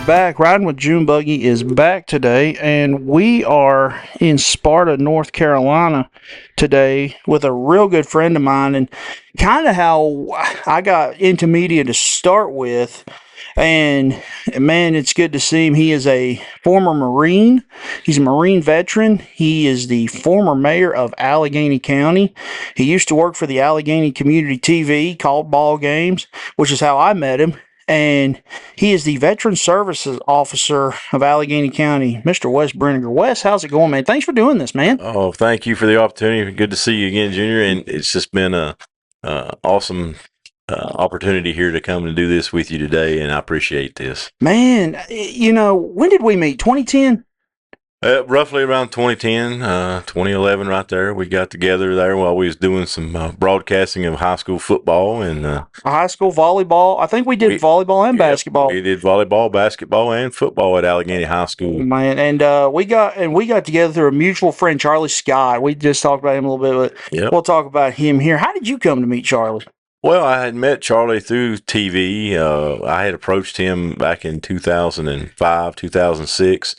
back. Riding with Junebuggy is back today, and we are in Sparta, North Carolina today with a real good friend of mine, and kind of how I got into media to start with. And man, it's good to see him. He is a former Marine. He's a Marine veteran. He is the former mayor of Alleghany County. He used to work for the Alleghany Community TV, called ball games, which is how I met him. And he is the Veteran Services Officer of Alleghany County, Mr. Wes Brinegar. Wes, how's it going, man? Thanks for doing this, man. Oh, thank you for the opportunity. Good to see you again, Junior. And it's just been a awesome opportunity here to come and do this with you today, and I appreciate this. Man, when did we meet? 2010? Roughly around 2010, 2011, right there. We got together there while we was doing some broadcasting of high school football and high school volleyball. I think we did volleyball and basketball. We did volleyball, basketball, and football at Alleghany High School. Man, and we got together through a mutual friend, Charlie Scott. We just talked about him a little bit, but We'll talk about him here. How did you come to meet Charlie? Well, I had met Charlie through TV. I had approached him back in 2005, 2006,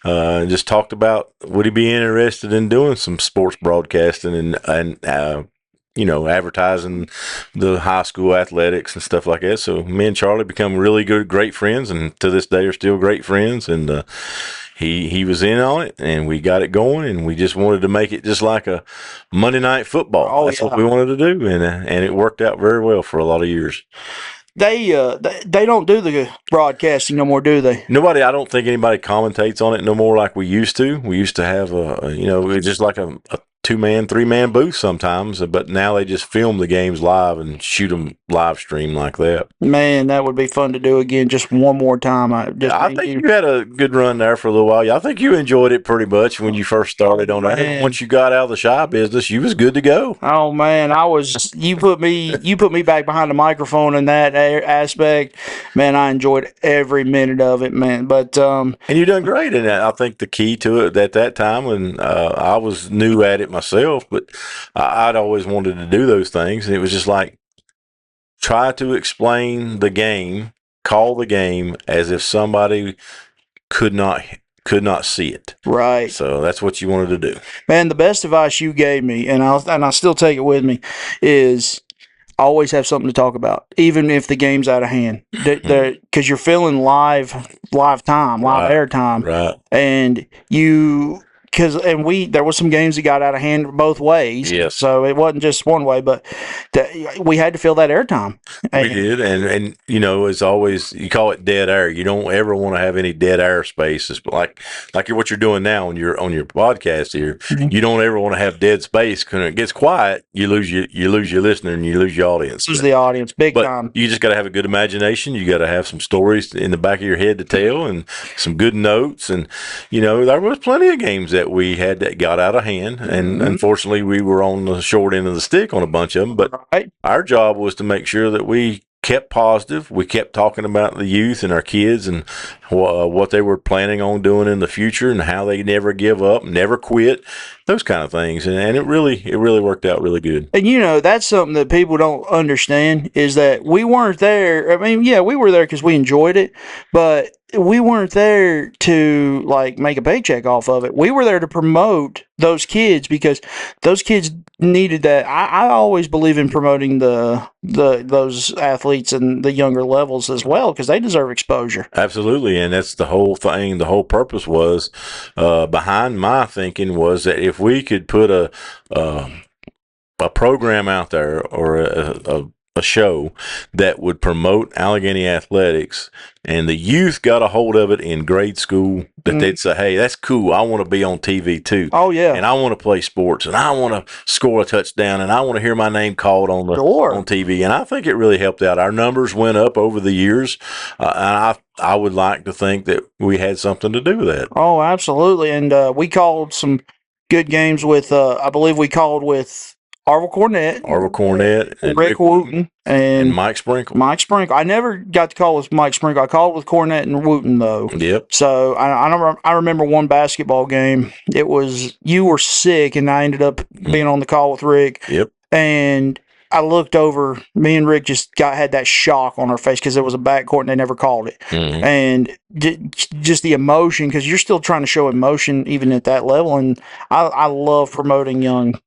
and just talked about would he be interested in doing some sports broadcasting and advertising the high school athletics and stuff like that. So me and Charlie become really great friends, and to this day are still great friends. And he was in on it, and we got it going, and we just wanted to make it just like a Monday Night Football. That's what we wanted to do, and it worked out very well for a lot of years. They don't do the broadcasting no more, do they? I don't think anybody commentates on it no more like we used to. We used to have just like a 2-man, 3-man booth sometimes, but now they just film the games live and shoot them live stream like that. Man, that would be fun to do again, just one more time. I think you had a good run there for a little while. I think you enjoyed it pretty much when you first started on that. Once you got out of the shop business, you was good to go. Oh man, you put me back behind the microphone in that aspect. Man, I enjoyed every minute of it, man. But and you done great in that. I think the key to it at that time when I was new at it myself, but I'd always wanted to do those things, and it was just like try to explain the game, call the game as if somebody could not see it. Right. So that's what you wanted to do. Man, the best advice you gave me, and I still take it with me, is always have something to talk about, even if the game's out of hand, because you're feeling live air time, right? And there was some games that got out of hand both ways. Yes. So it wasn't just one way, but we had to fill that airtime. We did, and as always, you call it dead air. You don't ever want to have any dead air spaces, but like what you're doing now on your podcast here. Mm-hmm. You don't ever want to have dead space. When it gets quiet, you lose your listener and you lose your audience. Lose the audience big time. You just got to have a good imagination. You got to have some stories in the back of your head to tell, and some good notes. And there was plenty of games that we had that got out of hand, and unfortunately we were on the short end of the stick on a bunch of them, but our job was to make sure that we kept positive. We kept talking about the youth and our kids and what they were planning on doing in the future and how they never give up, never quit, those kind of things. And it really worked out really good. And that's something that people don't understand, is that we weren't there. I mean, yeah, we were there because we enjoyed it, but we weren't there to make a paycheck off of it. We were there to promote those kids, because those kids needed that. I always believe in promoting those athletes and the younger levels as well, because they deserve exposure. Absolutely, and that's the whole thing. The whole purpose was behind my thinking was that if we could put a program out there, or a show that would promote Alleghany athletics, and the youth got a hold of it in grade school, that they'd say, hey, that's cool, I want to be on TV too. Oh yeah. And I want to play sports, and I want to score a touchdown, and I want to hear my name called on TV. And I think it really helped out. Our numbers went up over the years, and I would like to think that we had something to do with that. Oh, absolutely. And we called some good games with I believe we called with Arvel Cornett, and Rick Wooten, and Mike Sprinkle. I never got to call with Mike Sprinkle. I called with Cornett and Wooten though. Yep. So I remember one basketball game. It was, you were sick, and I ended up being on the call with Rick. Yep. And I looked over. Me and Rick just had that shock on our face because it was a backcourt and they never called it, and just the emotion because you're still trying to show emotion even at that level. And I love promoting young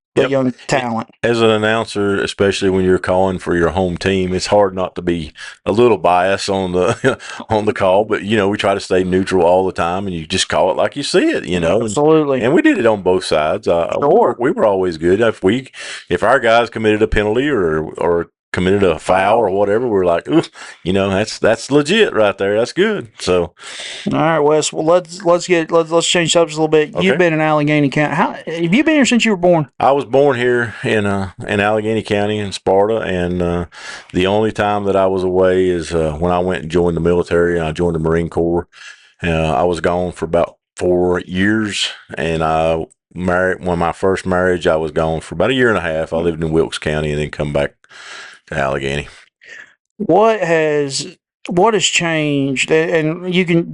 talent. As an announcer, especially when you're calling for your home team, it's hard not to be a little biased on the on the call. But we try to stay neutral all the time, and you just call it like you see it. Absolutely. And we did it on both sides. Sure. We were always good. If our guys committed a penalty or committed a foul or whatever, we're like, that's legit right there. That's good. So, all right, Wes. Well, let's change subjects a little bit. Okay. You've been in Alleghany County. How have you been here since you were born? I was born here in Alleghany County in Sparta, and the only time that I was away is when I went and joined the military. And I joined the Marine Corps. I was gone for about 4 years, and I married. When my first marriage, I was gone for about a year and a half. I lived in Wilkes County, and then come back to Alleghany. What has changed? And you can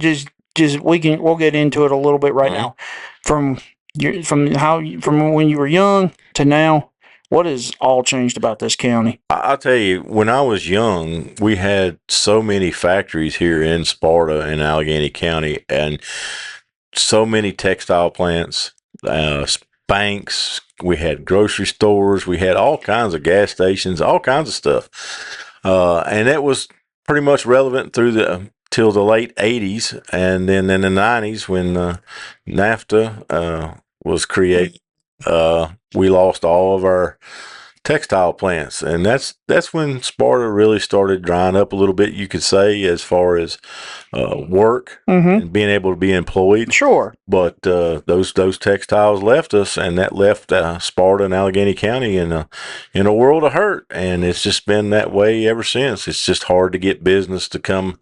we'll get into it a little bit right now. From when you were young to now, what has all changed about this county? I'll tell you, when I was young, we had so many factories here in Sparta and Alleghany County, and so many textile plants, banks. We had grocery stores. We had all kinds of gas stations, all kinds of stuff. And that was pretty much relevant till the late 80s. And then in the 90s, when NAFTA was created, we lost all of our textile plants. And that's when Sparta really started drying up a little bit, you could say, as far as work and being able to be employed. Sure. But those textiles left us, and that left Sparta and Alleghany County in a world of hurt. And it's just been that way ever since. It's just hard to get business to come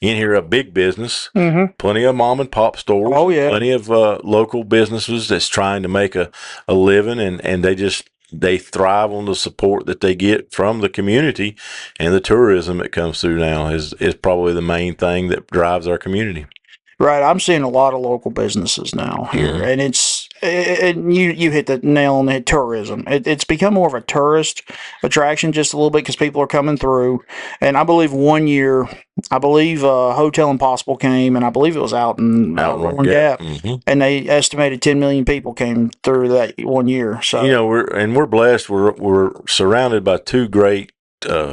in here, a big business. Plenty of mom and pop stores. Oh, yeah. Plenty of local businesses that's trying to make a living, and they thrive on the support that they get from the community, and the tourism that comes through now is probably the main thing that drives our community. Right. I'm seeing a lot of local businesses now here, and you hit the nail on the head. Tourism. It's become more of a tourist attraction just a little bit because people are coming through. And I believe one year, Hotel Impossible came, and I believe it was out in Roaring Gap, and they estimated 10 million people came through that one year. So we're blessed. We're surrounded by two great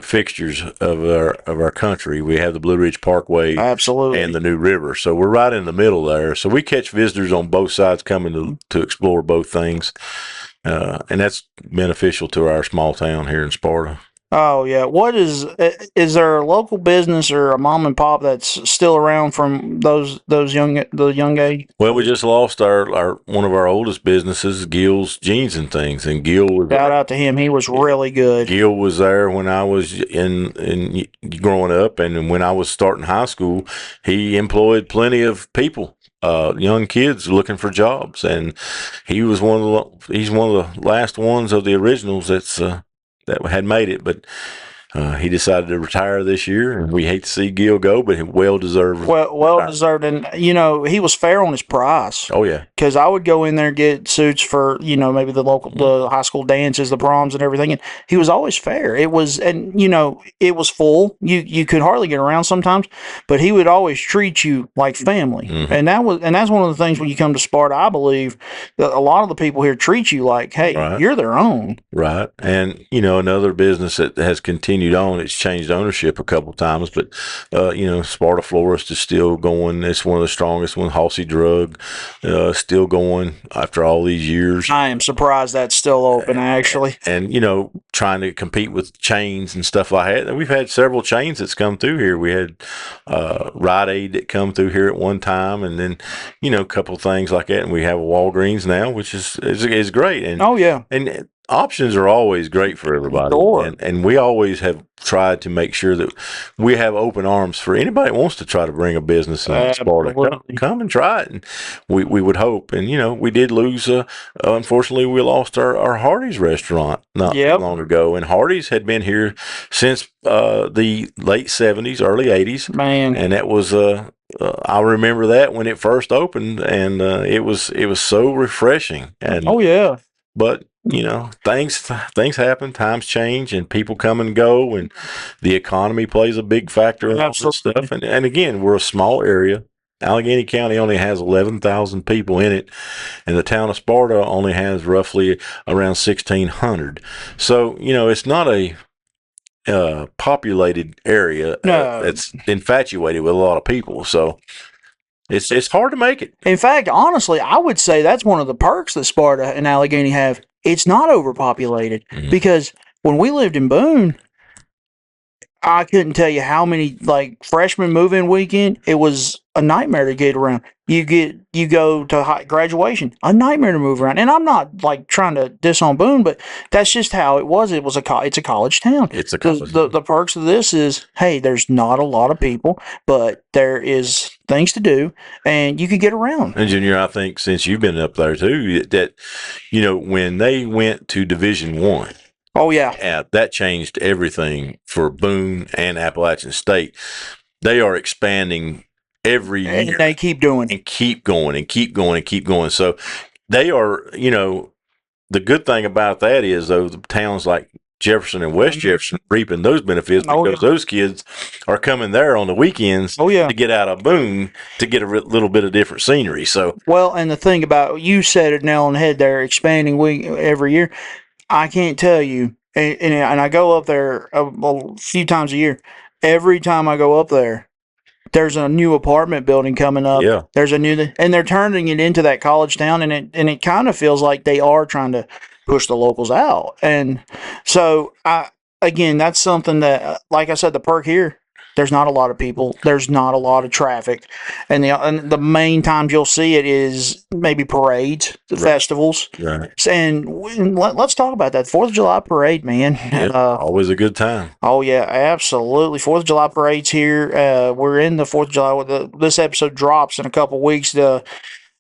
fixtures of our country. We have the Blue Ridge Parkway, absolutely, and the New River. So we're right in the middle there. So we catch visitors on both sides coming to explore both things, and that's beneficial to our small town here in Sparta. Oh yeah. What is there a local business or a mom and pop that's still around from the young age? Well, we just lost our one of our oldest businesses, Gil's Jeans and Things, and Gil was shout out to him. He was really good. Gil was there when I was in growing up, and when I was starting high school, he employed plenty of people. Young kids looking for jobs, and he's one of the last ones of the originals that had made it, but he decided to retire this year, and we hate to see Gil go, but well deserved. Well deserved, and he was fair on his price. Oh yeah, because I would go in there and get suits for maybe the high school dances, the proms, and everything, and he was always fair. It was full. You could hardly get around sometimes, but he would always treat you like family, and that's one of the things when you come to Sparta. I believe that a lot of the people here treat you like, hey, right. You're their own. Right, and another business that has continued on. It's changed ownership a couple of times, but Sparta Florist is still going. It's one of the strongest ones. Halsey Drug still going after all these years. I am surprised that's still open, actually. And trying to compete with chains and stuff like that. And we've had several chains that's come through here. We had Rite Aid that come through here at one time, and then a couple of things like that. And we have a Walgreens now, which is great. And oh yeah, and options are always great for everybody. Sure. And we always have tried to make sure that we have open arms for anybody that wants to try to bring a business in Sparta. Come and try it. And we would hope. And, we did lose, unfortunately, we lost our Hardee's restaurant not long ago. And Hardee's had been here since the late 70s, early 80s. Man. And that was I remember that when it first opened, and it was so refreshing. And oh yeah. But things happen, times change, and people come and go, and the economy plays a big factor in all this Absolutely. stuff. And again, we're a small area. Alleghany County only has 11,000 people in it, and the town of Sparta only has roughly around 1,600. So it's not a populated area No. that's infatuated with a lot of people. So it's hard to make it. In fact, honestly, I would say that's one of the perks that Sparta and Allegheny have. It's not overpopulated because when we lived in Boone, I couldn't tell you how many like freshman move-in weekend. It was a nightmare to get around. You go to graduation, a nightmare to move around. And I'm not like trying to diss on Boone, but that's just how it was. It was it's a college town. It's a college. The perks of this is, hey, there's not a lot of people, but there is things to do, and you can get around. And Junior, I think since you've been up there too, that when they went to Division I. Oh yeah, that changed everything for Boone and Appalachian State. They are expanding every year. And they keep doing and keep going and keep going and keep going. So they are, the good thing about that is though the towns like Jefferson and West Jefferson reaping those benefits because those kids are coming there on the weekends to get out of Boone to get a little bit of different scenery. So and the thing about, you said it nail on the head there, expanding every year. I can't tell you, and I go up there a few times a year. Every time I go up there, there's a new apartment building coming up. Yeah. There's a new, and they're turning it into that college town, and it kind of feels like they are trying to push the locals out. And so again, that's something that, like I said, the perk here. There's not a lot of people. There's not a lot of traffic, and the main times you'll see it is maybe parades, festivals. Right. And let's talk about that 4th of July parade, man. Yeah, always a good time. Oh yeah, absolutely. 4th of July parade's here. We're in the 4th of July. This episode drops in a couple weeks.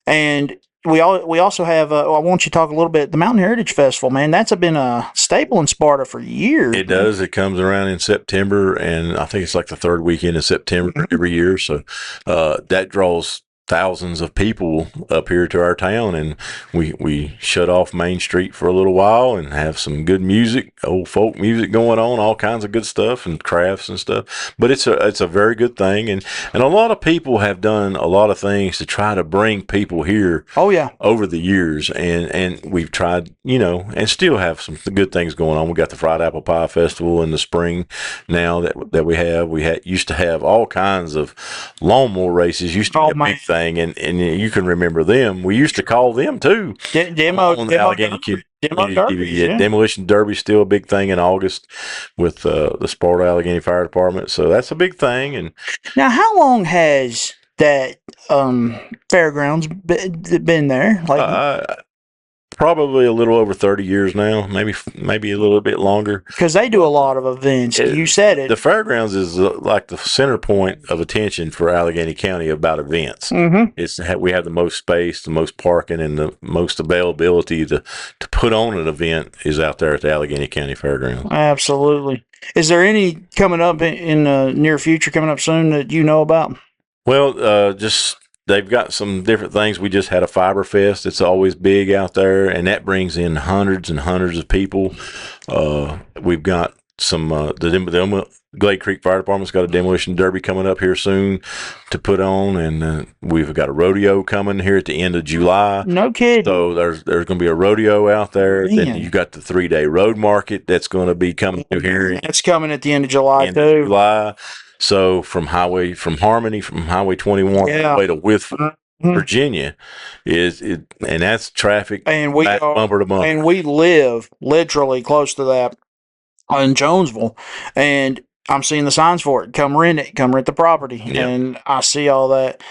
And we also have. I want you to talk a little bit. The Mountain Heritage Festival, man. That's been a staple in Sparta for years. It does. It comes around in September, and I think it's like the third weekend in September every year. So that draws thousands of people up here to our town, and we shut off Main Street for a little while and have some good music, old folk music going on, all kinds of good stuff and crafts and stuff. But it's a very good thing, and a lot of people have done a lot of things to try to bring people here. Oh yeah, over the years, and we've tried, and still have some good things going on. We got the Fried Apple Pie Festival in the spring now that we used to have all kinds of lawnmower races. Used to be a big thing. And you can remember them. We used to call them too. Demolition Derby still a big thing in August with the Sparta Alleghany Fire Department. So that's a big thing. And now, how long has that fairgrounds been there? Like probably a little over 30 years now, maybe a little bit longer. Because they do a lot of events. You said it. The fairgrounds is like the center point of attention for Alleghany County about events. Mm-hmm. We have the most space, the most parking, and the most availability to put on an event is out there at the Alleghany County Fairgrounds. Absolutely. Is there any coming up in the near future, coming up soon that you know about? Well, they've got some different things. We just had a Fiber Fest. It's always big out there, and that brings in hundreds and hundreds of people. We've got some the Glade Creek Fire Department's got a demolition derby coming up here soon to put on, and we've got a rodeo coming here at the end of July. No kidding. So there's going to be a rodeo out there. Man. Then you've got the 3-day road market that's going to be coming through here. That's coming at the end of July too. So from Highway 21 all the way to Whitfield, Virginia, and that's traffic and bumper to bumper. And we live literally close to that in Jonesville, and I'm seeing the signs for it. Come rent it. Come rent the property. Yep. And I see all that.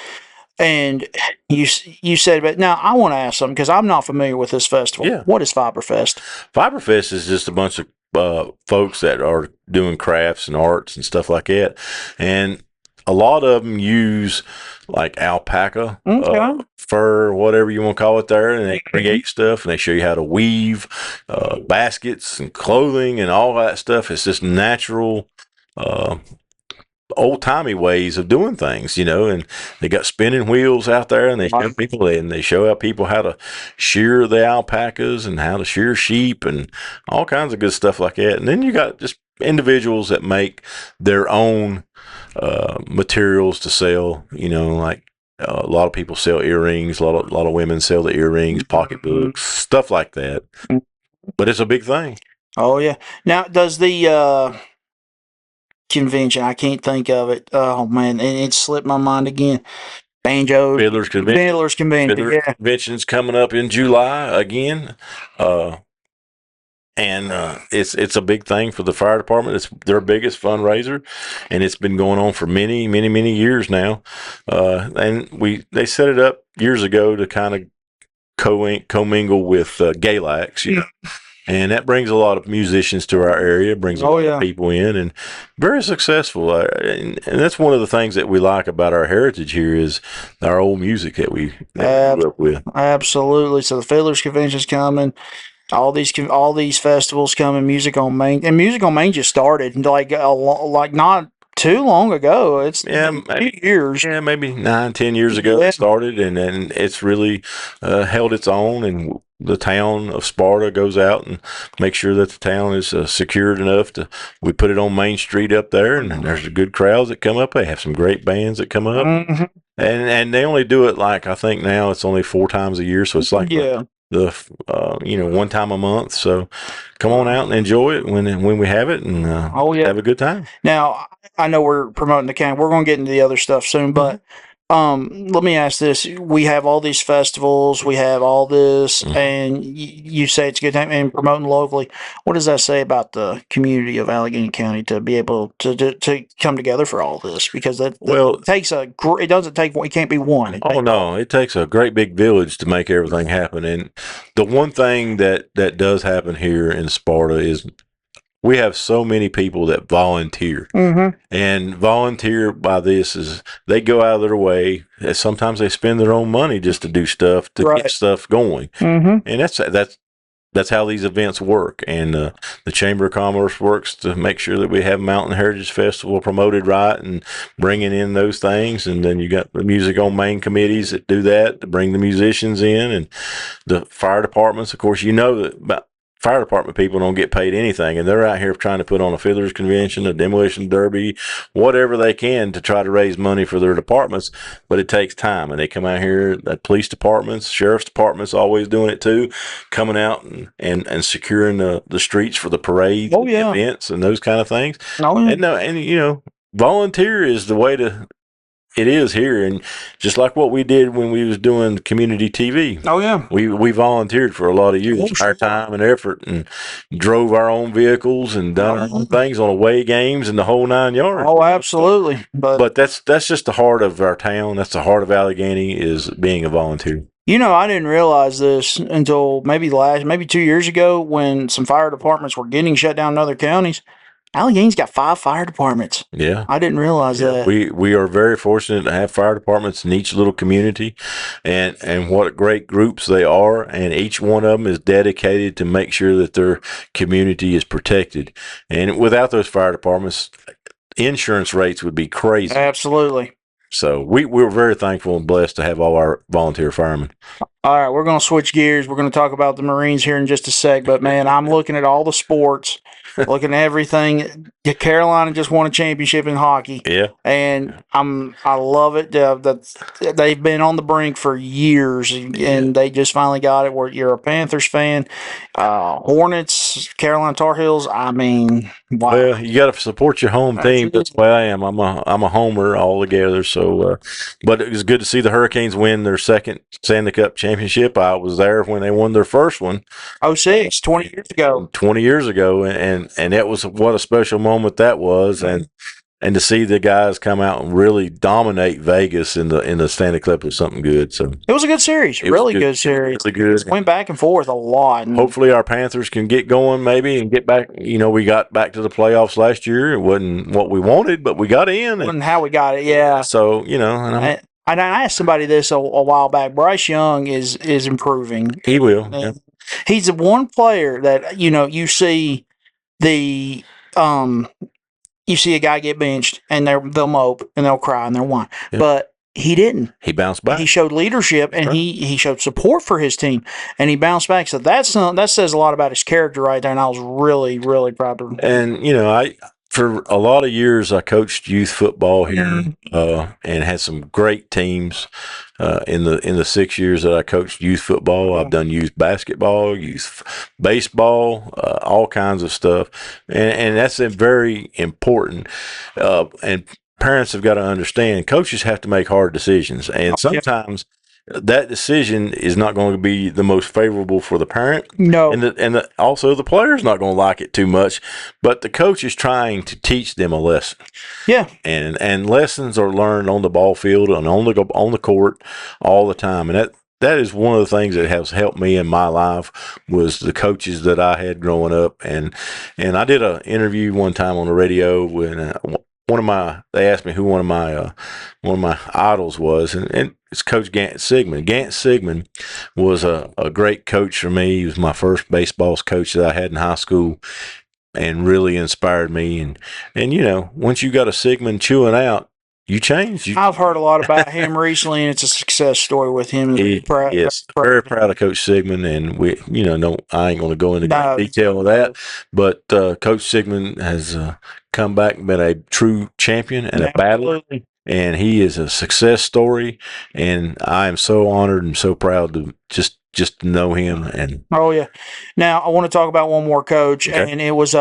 And you said, but now I want to ask something because I'm not familiar with this festival. Yeah. What is Fiberfest? Fiberfest is just a bunch of folks that are doing crafts and arts and stuff like that, and a lot of them use like alpaca, fur, whatever you want to call it there, and they create stuff and they show you how to weave baskets and clothing and all that stuff. It's just natural old timey ways of doing things, and they got spinning wheels out there, and they show people and they show out people how to shear the alpacas and how to shear sheep and all kinds of good stuff like that. And then you got just individuals that make their own materials to sell, like a lot of people sell earrings. A lot of women sell the earrings, pocketbooks, stuff like that. But it's a big thing. Oh yeah. Now, does the convention? I can't think of it. Oh man, it slipped my mind again. Banjo Fiddlers Convention. Fiddlers Convention. Fiddlers Yeah. Convention's coming up in July again. And it's a big thing for the fire department. It's their biggest fundraiser, and it's been going on for many, many, many years now. And they set it up years ago to kind of commingle with Galax, and that brings a lot of musicians to our area, brings a lot of people in, and very successful. And that's one of the things that we like about our heritage here is our old music that we grew up with. Absolutely. So the Fiddlers Convention's coming. All these festivals coming. Music on Main, and Music on Main just started like not too long ago. It's a few years. Yeah, maybe 9-10 years ago it started, and it's really held its own. And the town of Sparta goes out and makes sure that the town is secured enough to. We put it on Main Street up there, and there's good crowds that come up. They have some great bands that come up, and they only do it like I think now it's only 4 times a year, so it's like the one time a month. So come on out and enjoy it when we have it, and have a good time. Now I know we're promoting the county. We're going to get into the other stuff soon, but let me ask this: we have all these festivals, we have all this, and you say it's a good time and promoting locally. What does that say about the community of Alleghany County to be able to come together for all this? Because it takes it doesn't take it can't be one. It takes a great big village to make everything happen. And the one thing that does happen here in Sparta is we have so many people that volunteer, and volunteer by this is they go out of their way. Sometimes they spend their own money just to do stuff to get stuff going, and that's how these events work. And the Chamber of Commerce works to make sure that we have Mountain Heritage Festival promoted right and bringing in those things. And then you got the Music on Main committees that do that to bring the musicians in, and the fire departments. Of course, that about fire department people don't get paid anything, and they're out here trying to put on a fiddlers convention, a demolition derby, whatever they can to try to raise money for their departments. But it takes time, and they come out here. The police departments, sheriff's departments, always doing it too, coming out and securing the streets for the parades, events, and those kind of things. And volunteer is the way to. It is here, and just like what we did when we was doing community TV. We volunteered for a lot of years, our time and effort, and drove our own vehicles and done our own things on away games and the whole 9 yards. Oh, absolutely. But that's just the heart of our town. That's the heart of Alleghany, is being a volunteer. I didn't realize this until maybe 2 years ago when some fire departments were getting shut down in other counties. Allegany's got 5 fire departments. Yeah. I didn't realize that. We are very fortunate to have fire departments in each little community, and what great groups they are, and each one of them is dedicated to make sure that their community is protected. And without those fire departments, insurance rates would be crazy. Absolutely. So we're very thankful and blessed to have all our volunteer firemen. All right, we're going to switch gears. We're going to talk about the Marines here in just a sec, but man, I'm looking at all the sports, looking at everything. Carolina just won a championship in hockey. Yeah. And I love it. They've been on the brink for years, and they just finally got it. Where you're a Panthers fan, Hornets, Carolina Tar Heels. I mean, wow. Well, you got to support your home team. That's the way I am. I'm a homer altogether. So, but it was good to see the Hurricanes win their second Stanley Cup championship. I was there when they won their first one. 2006, 20 years ago. 20 years ago, and that was what a special moment that was, and to see the guys come out and really dominate Vegas in the Stanley Cup was something good. So it was a good series, really good series. Really good. It went back and forth a lot. And hopefully, our Panthers can get going maybe and get back. We got back to the playoffs last year. It wasn't what we wanted, but we got in. Wasn't how we got it, yeah. So and I asked somebody this a while back. Bryce Young is improving. He will. Yeah. He's the one player that you see the you see a guy get benched and they'll mope and they'll cry and they'll whine. Yeah. But he didn't. He bounced back. He showed leadership and Right. he showed support for his team and he bounced back. So that says a lot about his character right there. And I was really, really proud of him. And, for a lot of years, I coached youth football here and had some great teams. In the 6 years that I coached youth football, I've done youth basketball, youth baseball, all kinds of stuff, and that's very important. And parents have got to understand, coaches have to make hard decisions, and sometimes that decision is not going to be the most favorable for the parent. No. And also the player's not going to like it too much, but the coach is trying to teach them a lesson. Yeah. And lessons are learned on the ball field and on the court all the time. And that is one of the things that has helped me in my life was the coaches that I had growing up. And I did an interview one time on the radio when they asked me who one of my idols was, and it's Coach Gant Sigmund. Gant Sigmund was a great coach for me. He was my first baseball coach that I had in high school, and really inspired me. And once you got a Sigmund chewing out, you change. I've heard a lot about him recently, and it's a success story with him. Yes, very proud of Coach Sigmund, and I ain't going to go into detail of that, but Coach Sigmund has come back and been a true champion and a battler, and he is a success story, and I am so honored and so proud to just to know him. And now I want to talk about one more coach, and it was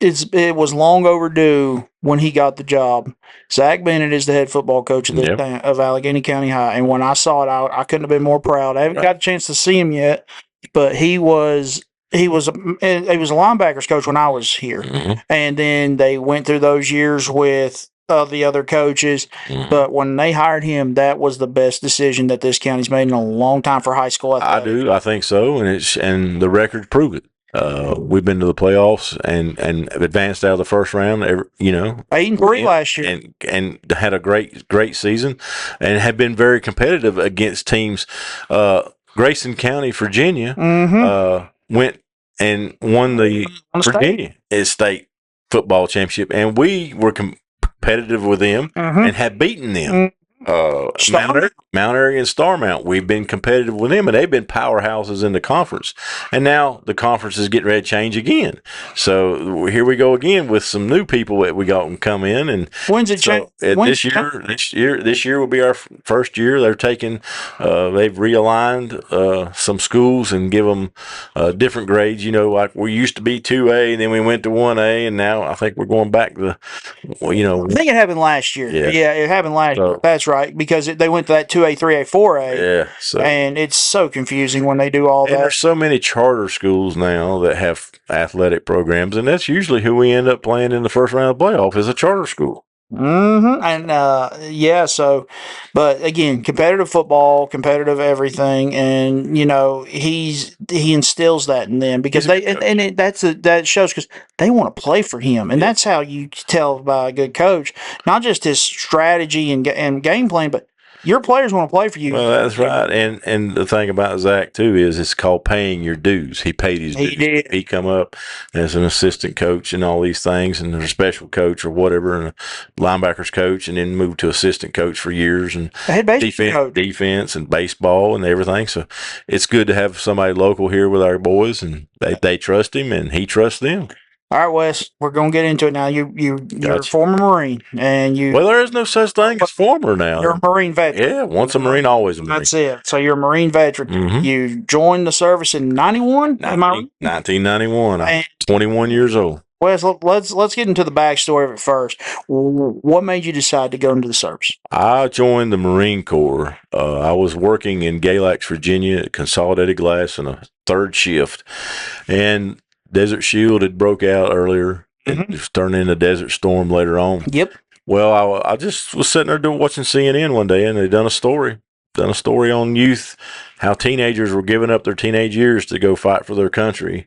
it was long overdue when he got the job. Zach Bennett is the head football coach of Alleghany County High, and when I saw it, I couldn't have been more proud. I haven't got a chance to see him yet, but he was a linebackers coach when I was here, and then they went through those years with the other coaches. But when they hired him, that was the best decision that this county's made in a long time for high school athletics. I think so, and the records prove it. We've been to the playoffs and advanced out of the first round. 8-3 last year, and had a great season, and have been very competitive against teams. Grayson County, Virginia, went and won the Virginia State football championship, and we were competitive with them and have beaten them. Mount Airy and Starmount, we've been competitive with them, and they've been powerhouses in the conference. And now the conference is getting ready to change again. So here we go again with some new people that we got them come in. And when's it change? This year will be our first year. They're taking, they've realigned some schools and give them different grades. Like we used to be 2A, and then we went to 1A, and now I think we're going back to, I think it happened last year. Yeah, it happened last year. That's right, because they went to that 2A, 3A, 4A. Yeah. And it's so confusing when they do all that. And there's so many charter schools now that have athletic programs, and that's usually who we end up playing in the first round of the playoff is a charter school. And but again, competitive football, competitive everything, and he instills that in them because that shows because they want to play for him, and that's how you tell by a good coach, not just his strategy and game plan, but your players want to play for you. Well, that's right. And the thing about Zach too is it's called paying your dues. He paid his dues. Did. He come up as an assistant coach and all these things, and a special coach or whatever, and a linebackers coach, and then moved to assistant coach for years, and defense and baseball and everything. So it's good to have somebody local here with our boys, and they trust him and he trusts them. All right, Wes, we're going to get into it now. You're a former Marine, and well, there is no such thing as former now. You're a Marine veteran. Yeah, once a Marine, always a Marine. That's it. So you're a Marine veteran. You joined the service in 91? 1991. I'm 21 years old. Wes, let's get into the backstory of it first. What made you decide to go into the service? I joined the Marine Corps. I was working in Galax, Virginia, at Consolidated Glass in a third shift, and Desert Shield had broke out earlier. It was turned into Desert Storm later on. Yep. Well, I just was sitting there watching CNN one day, and they done a story on youth, how teenagers were giving up their teenage years to go fight for their country.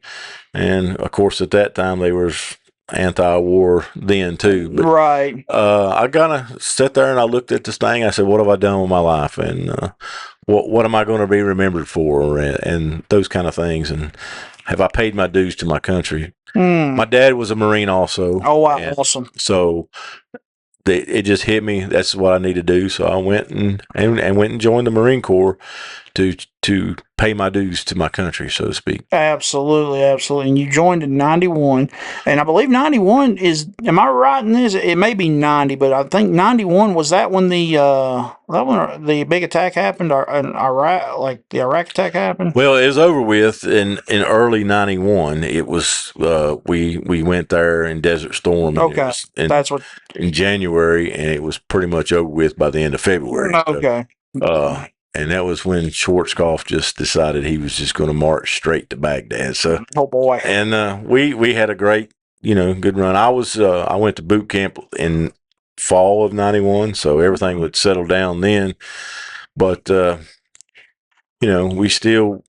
And, of course, at that time, they were anti-war then, too. But, right. I kind of sat there, and I looked at this thing. I said, what have I done with my life? And what am I going to be remembered for, and those kind of things, and have I paid my dues to my country? My dad was a Marine also. Oh, wow. And Awesome. so it just hit me. That's what I need to do. So I went and went and joined the Marine Corps to pay my dues to my country, so to speak. Absolutely, absolutely. And you joined in 91. And I believe 91 is, am I right in this? It may be 90, but I think 91 was that when the big attack happened, or in Iraq, like the Iraq attack happened? Well, it was over with in early '91. It was we went there in Desert Storm, and it Okay. was That's what, in January, and it was pretty much over with by the end of February. So, okay. and that was when Schwarzkopf just decided he was just going to march straight to Baghdad. So, Oh, boy. and we had a great, good run. I went to boot camp in fall of '91, so everything would settle down then. But we still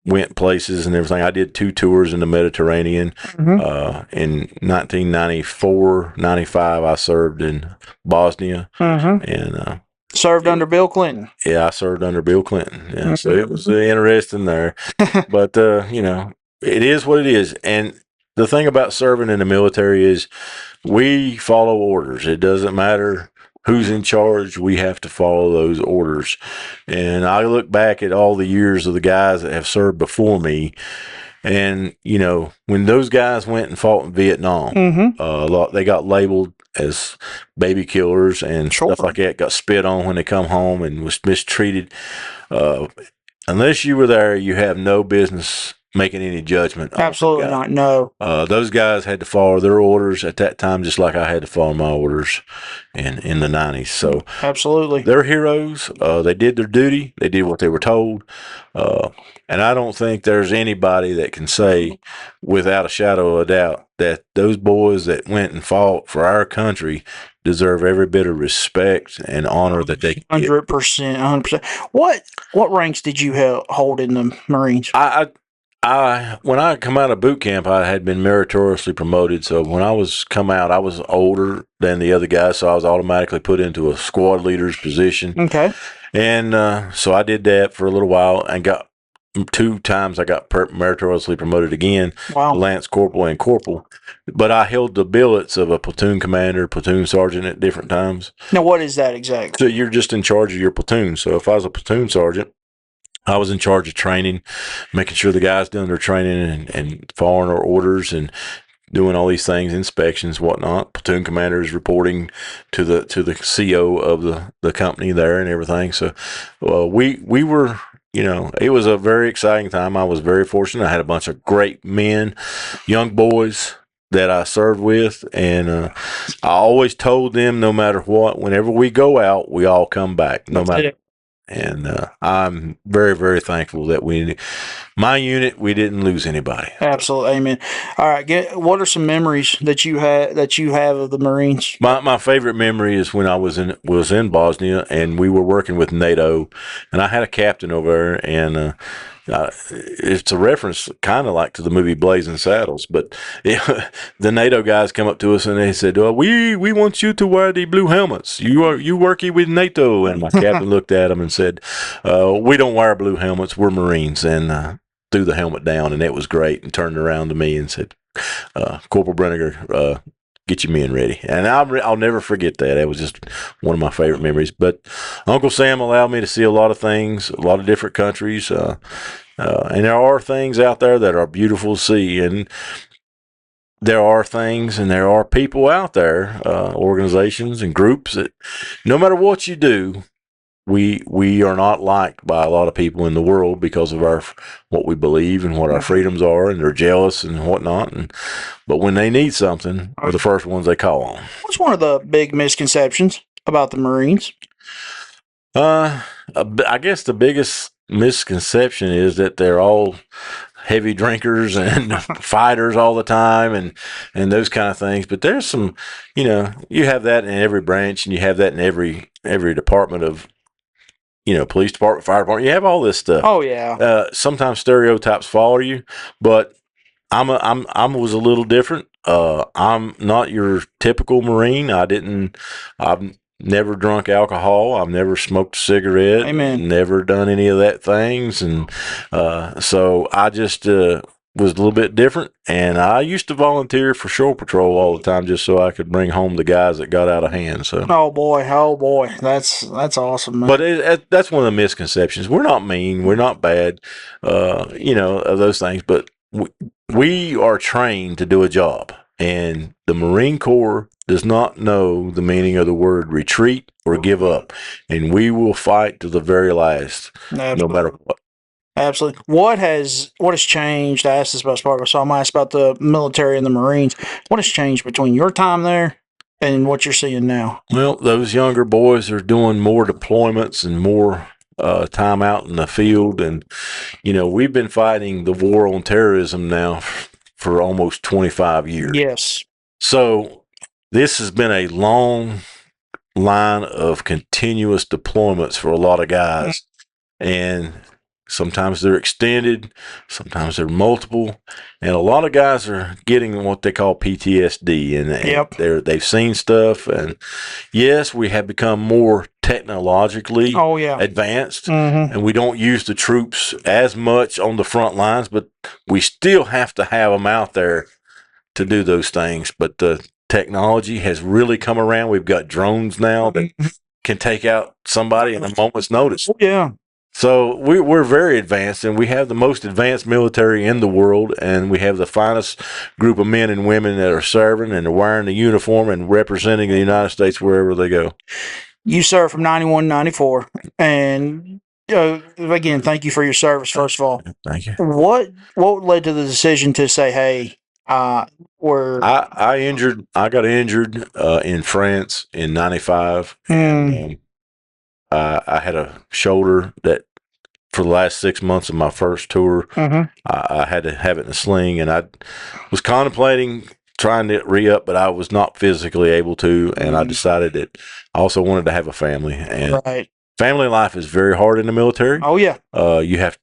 went places and everything. I did 2 tours in the Mediterranean. In 1994, 95, I served in Bosnia, and Served under Bill Clinton. yeah, I served under Bill Clinton. Yeah, so it was interesting there. But it is what it is. And the thing about serving in the military is we follow orders. It doesn't matter who's in charge. We have to follow those orders. And I look back at all the years of the guys that have served before me. And when those guys went and fought in Vietnam, they got labeled as baby killers and stuff like that. Got spit on when they come home and was mistreated. Unless you were there, you have no business making any judgment. Absolutely not. No. Those guys had to follow their orders at that time, just like I had to follow my orders in the '90s. So absolutely, they're heroes. They did their duty. They did what they were told. And I don't think there's anybody that can say without a shadow of a doubt that those boys that went and fought for our country deserve every bit of respect and honor that they 100%, 100%. What ranks did you hold in the Marines? When I come out of boot camp, I had been meritoriously promoted. So when I was come out, I was older than the other guys, so I was automatically put into a squad leader's position. Okay. And so I did that for a little while and got 2 times I got meritoriously promoted again. Wow. Lance corporal and corporal. But I held the billets of a platoon commander, platoon sergeant at different times. Now, what is that exactly? So you're just in charge of your platoon. So if I was a platoon sergeant, I was in charge of training, making sure the guys doing their training and following our orders and doing all these things, inspections, whatnot. Platoon commander is reporting to the CO of the company there and everything. So we were, it was a very exciting time. I was very fortunate. I had a bunch of great men, young boys that I served with, and I always told them, no matter what, whenever we go out, we all come back, no matter. And I'm very, very thankful that my unit, we didn't lose anybody. Absolutely, amen. All right, what are some memories that you have of the Marines? My favorite memory is when I was in Bosnia and we were working with NATO, and I had a captain over there, and it's a reference kind of like to the movie Blazing Saddles, but the NATO guys come up to us and they said, we want you to wear the blue helmets. You working with NATO. And my captain looked at them and said, we don't wear blue helmets. We're Marines. And threw the helmet down, and it was great, and turned around to me and said, Corporal Brinegar, get your men ready. And I'll never forget that. It was just one of my favorite memories. But Uncle Sam allowed me to see a lot of things, a lot of different countries. And there are things out there that are beautiful to see. And there are things and there are people out there, organizations and groups that no matter what you do, we are not liked by a lot of people in the world because of what we believe and what our freedoms are, and they're jealous and whatnot. But when they need something, we're the first ones they call on. What's one of the big misconceptions about the Marines? I guess the biggest misconception is that they're all heavy drinkers and fighters all the time and those kind of things. But there's some, you have that in every branch, and you have that in every department of, police department, fire department. You have all this stuff. Oh yeah. Sometimes stereotypes follow you, but I was a little different. I'm not your typical Marine. I've never drunk alcohol. I've never smoked a cigarette. Amen. Never done any of that things. And so I just was a little bit different. And I used to volunteer for shore patrol all the time just so I could bring home the guys that got out of hand. So. Oh boy, that's awesome, man. But that's one of the misconceptions. We're not mean. We're not bad, of those things. But we are trained to do a job. And the Marine Corps does not know the meaning of the word retreat or give up. And we will fight to the very last, no matter what. Absolutely. What has changed? I asked this about Sparta, so I'm asked about the military and the Marines. What has changed between your time there and what you're seeing now? Well, those younger boys are doing more deployments and more time out in the field. And, we've been fighting the war on terrorism now for almost 25 years. Yes. So this has been a long line of continuous deployments for a lot of guys. And sometimes they're extended, sometimes they're multiple, and a lot of guys are getting what they call PTSD, and they've seen stuff. And yes, we have become more technologically advanced, and we don't use the troops as much on the front lines, but we still have to have them out there to do those things. But the technology has really come around. We've got drones now that can take out somebody in a moment's notice. Yeah. So we're very advanced, and we have the most advanced military in the world, and we have the finest group of men and women that are serving and are wearing the uniform and representing the United States wherever they go. You served from 91 to 94, and again, thank you for your service, first of all. Thank you. What led to the decision to say, hey, I got injured in France in 95, and I had a shoulder that for the last 6 months of my first tour, I had to have it in a sling, and I was contemplating trying to re-up, but I was not physically able to, and I decided that I also wanted to have a family. And family life is very hard in the military. Oh, yeah. You have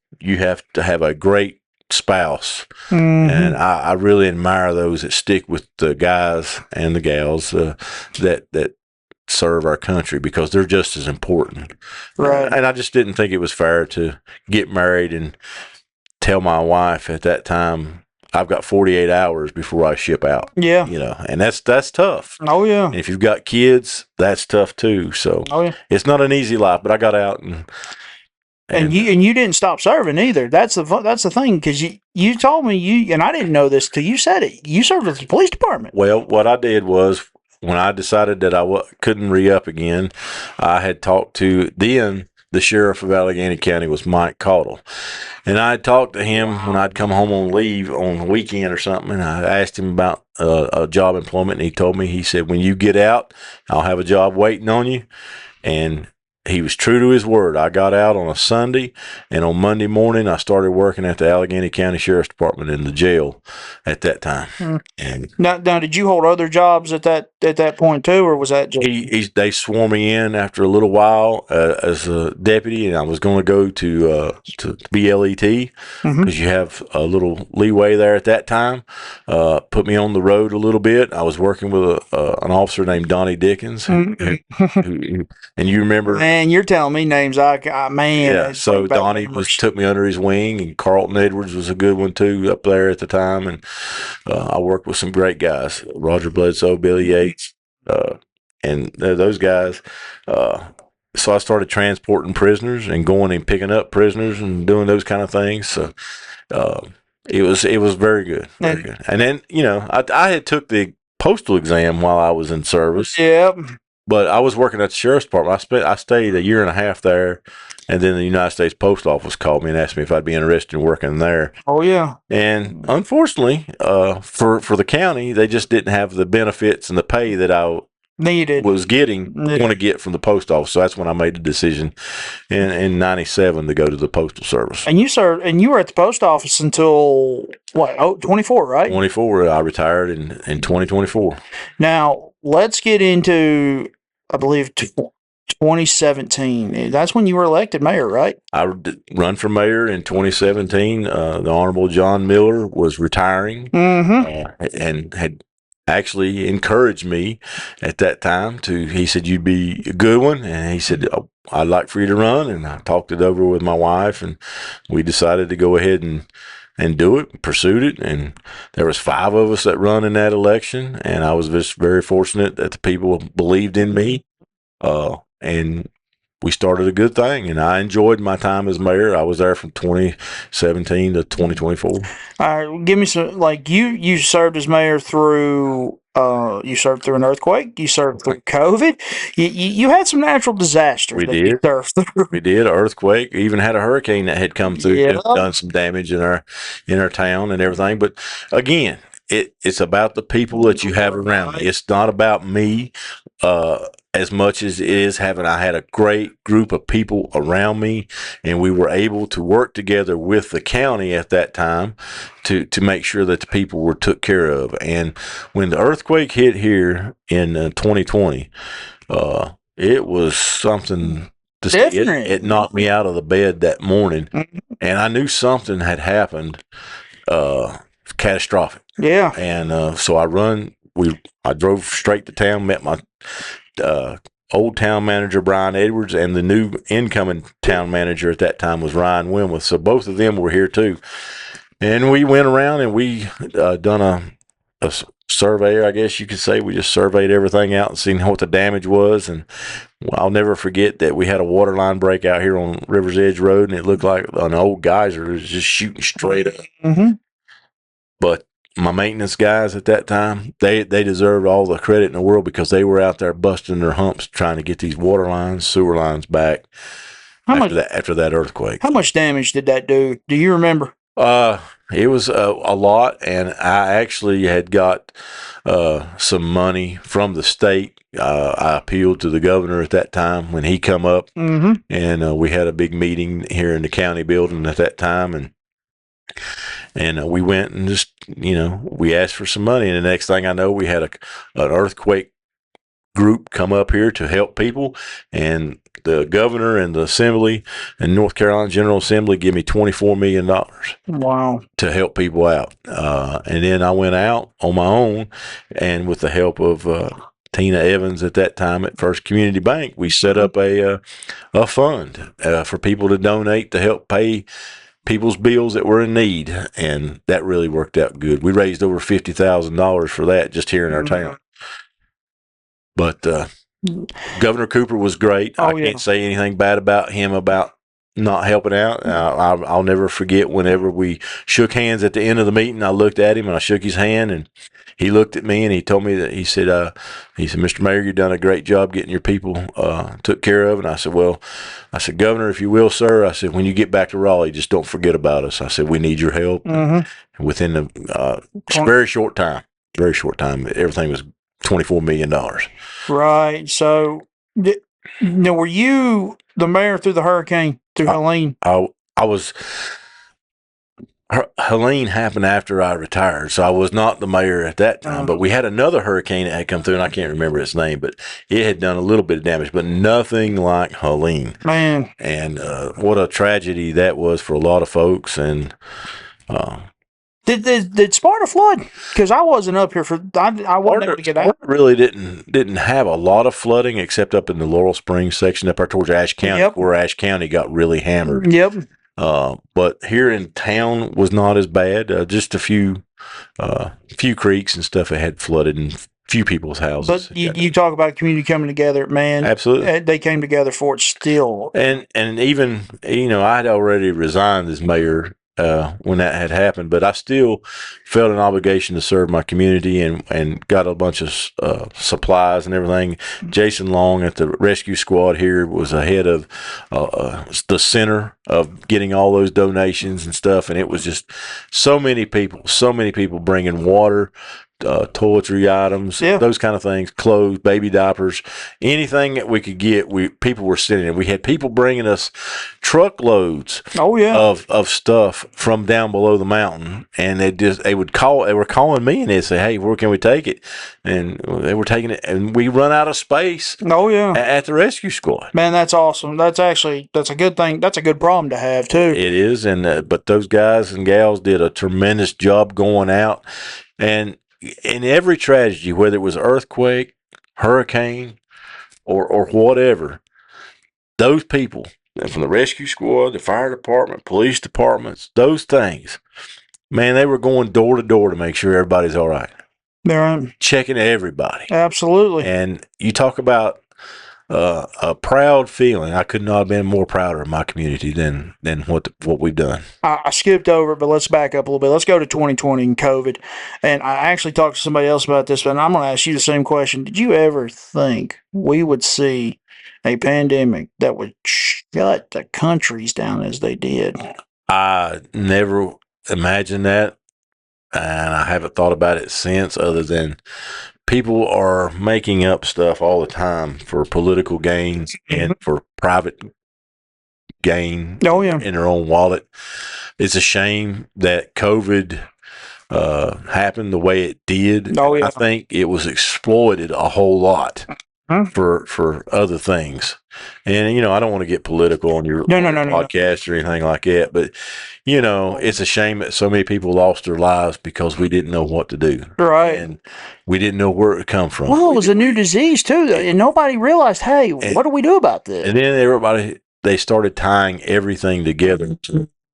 to have a great spouse, and I really admire those that stick with the guys and the gals that serve our country, because they're just as important. Right. And I just didn't think it was fair to get married and tell my wife at that time, I've got 48 hours before I ship out. Yeah. And that's tough. Oh, yeah. And if you've got kids, that's tough too. So it's not an easy life, but I got out and you didn't stop serving either. That's the thing, because you told me and I didn't know this till you said it. You served with the police department. Well, what I did was, when I decided that I couldn't re-up again, I had talked to the sheriff of Alleghany County was Mike Caudle. And I had talked to him when I'd come home on leave on the weekend or something, and I asked him about a job employment, and he told me, he said, when you get out, I'll have a job waiting on you. And he was true to his word. I got out on a Sunday, and on Monday morning, I started working at the Alleghany County Sheriff's Department in the jail at that time. And now, did you hold other jobs at that point too, or was that just they swore me in after a little while as a deputy, and I was going to go to BLET, because you have a little leeway there at that time. Put me on the road a little bit. I was working with an officer named Donnie Dickens, who, and you remember. Man, you're telling me names Yeah, so Donnie took me under his wing, and Carlton Edwards was a good one too up there at the time. And I worked with some great guys, Roger Bledsoe, Billy Yates, and those guys. So I started transporting prisoners and going and picking up prisoners and doing those kind of things. So it was very good, very good. And then I had took the postal exam while I was in service. Yep. But I was working at the sheriff's department. I stayed a year and a half there, and then the United States Post Office called me and asked me if I'd be interested in working there. Oh, yeah. And unfortunately, for the county, they just didn't have the benefits and the pay that I was want to get from the post office. So that's when I made the decision in 97 to go to the Postal Service. And you were at the post office until what? 24, right? 24. I retired in 2024. Now let's get into, I believe, 2017. That's when you were elected mayor, right? I run for mayor in 2017. The Honorable John Miller was retiring and had actually encouraged me at that time he said, you'd be a good one. And he said, oh, I'd like for you to run. And I talked it over with my wife, and we decided to go ahead and do it, pursued it. And there was 5 of us that run in that election. And I was just very fortunate that the people believed in me. And we started a good thing, and I enjoyed my time as mayor. I was there from 2017 to 2024. All right, give me some. Like you served as mayor through. You served through an earthquake. You served through COVID. You had some natural disasters that you served through. We did. An earthquake. Even had a hurricane that had come through, and done some damage in our town and everything. But again, it's about the people that you have around me. It's not about me. As much as it is I had a great group of people around me, and we were able to work together with the county at that time to make sure that the people were took care of. And when the earthquake hit here in 2020, it was something to see. It knocked me out of the bed that morning, and I knew something had happened, catastrophic. Yeah. And so I drove straight to town, met my old town manager Brian Edwards, and the new incoming town manager at that time was Ryan Wimwith. So both of them were here too, and we went around and we done a survey, I guess you could say. We just surveyed everything out and seen what the damage was. And I'll never forget that we had a water line break out here on River's Edge Road, and it looked like an old geyser was just shooting straight up. Mm-hmm. But my maintenance guys at that time, they deserved all the credit in the world, because they were out there busting their humps trying to get these water lines, sewer lines back after that earthquake. How much damage did that do? Do you remember? It was a lot, and I actually had got some money from the state. I appealed to the governor at that time when he come up, and we had a big meeting here in the county building at that time, and we went and just, we asked for some money. And the next thing I know, we had an earthquake group come up here to help people. And the governor and the assembly and North Carolina General Assembly give me $24 million. Wow. To help people out. And then I went out on my own, and with the help of Tina Evans at that time at First Community Bank, we set up a fund for people to donate to help pay people's bills that were in need, and that really worked out good. We raised over $50,000 for that just here in our town. But Governor Cooper was great. I can't say anything bad about him about not helping out. I'll never forget whenever we shook hands at the end of the meeting. I looked at him and I shook his hand, and he looked at me and he told me that he said, Mr. Mayor, you've done a great job getting your people took care of. And I said, Governor, if you will, sir, I said, when you get back to Raleigh, just don't forget about us. I said, we need your help. And within a very short time, everything was $24 million. Right. So, were you the mayor through the hurricane, through Helene? I was. Helene happened after I retired, so I was not the mayor at that time. But we had another hurricane that had come through, and I can't remember its name, but it had done a little bit of damage, but nothing like Helene. Man. And what a tragedy that was for a lot of folks. And Did Sparta flood? Because I wasn't up here I wasn't able to get out. Sparta really didn't have a lot of flooding, except up in the Laurel Springs section up there towards Ashe County, where Ashe County got really hammered. Yep. But here in town was not as bad. Just a few creeks and stuff that had flooded, and few people's houses. But you talk about community coming together, man. Absolutely, they came together for it still. And even I'd already resigned as mayor when that had happened, but I still felt an obligation to serve my community, and got a bunch of supplies and everything. Jason Long at the rescue squad here was ahead of the center of getting all those donations and stuff, and it was just so many people bringing water, toiletry items, those kind of things, clothes, baby diapers, anything that we could get. People were sending it. We had people bringing us truckloads of stuff from down below the mountain, and they were calling me and they'd say, hey, where can we take it? And they were taking it, and we run out of space at the rescue squad. Man, that's awesome. That's a good thing. That's a good problem to have too. It is. And but those guys and gals did a tremendous job going out, and in every tragedy, whether it was earthquake, hurricane, or whatever, those people, from the rescue squad, the fire department, police departments, those things, man, they were going door to door to make sure everybody's all right. They're Checking everybody. absolutely. And you talk about a proud feeling. I could not have been more prouder of my community than what we've done. I skipped over it, but let's back up a little bit. Let's go to 2020 and COVID. And I actually talked to somebody else about this, but I'm going to ask you the same question. Did you ever think we would see a pandemic that would shut the countries down as they did? I never imagined that, and I haven't thought about it since, other than people are making up stuff all the time for political gains and for private gain in their own wallet. It's a shame that COVID happened the way it did. I think it was exploited a whole lot for other things. And, I don't want to get political on your podcast or anything like that, but, it's a shame that so many people lost their lives because we didn't know what to do. Right. And we didn't know where it would come from. Well, it was a new disease, too, and nobody realized, hey, what do we do about this? And then they started tying everything together.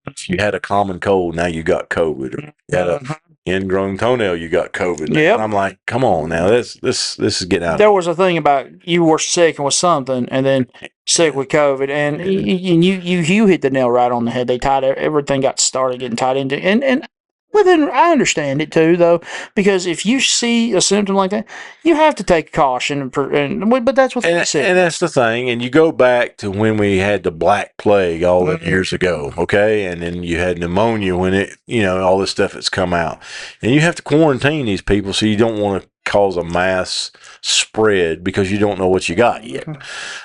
If you had a common cold, now you got COVID. Or you had a ingrown toenail, you got COVID. Yep. And I'm like, come on now, this is getting out. There was a thing about you were sick with something, and then sick with COVID, and you hit the nail right on the head. They tied everything, got started getting tied into, and within, I understand it too, though, because if you see a symptom like that, you have to take caution, but that's what they said. And that's the thing. And you go back to when we had the Black Plague all the years ago, okay? And then you had pneumonia when it, all this stuff that's come out. And you have to quarantine these people so you don't want to cause a mass spread because you don't know what you got yet.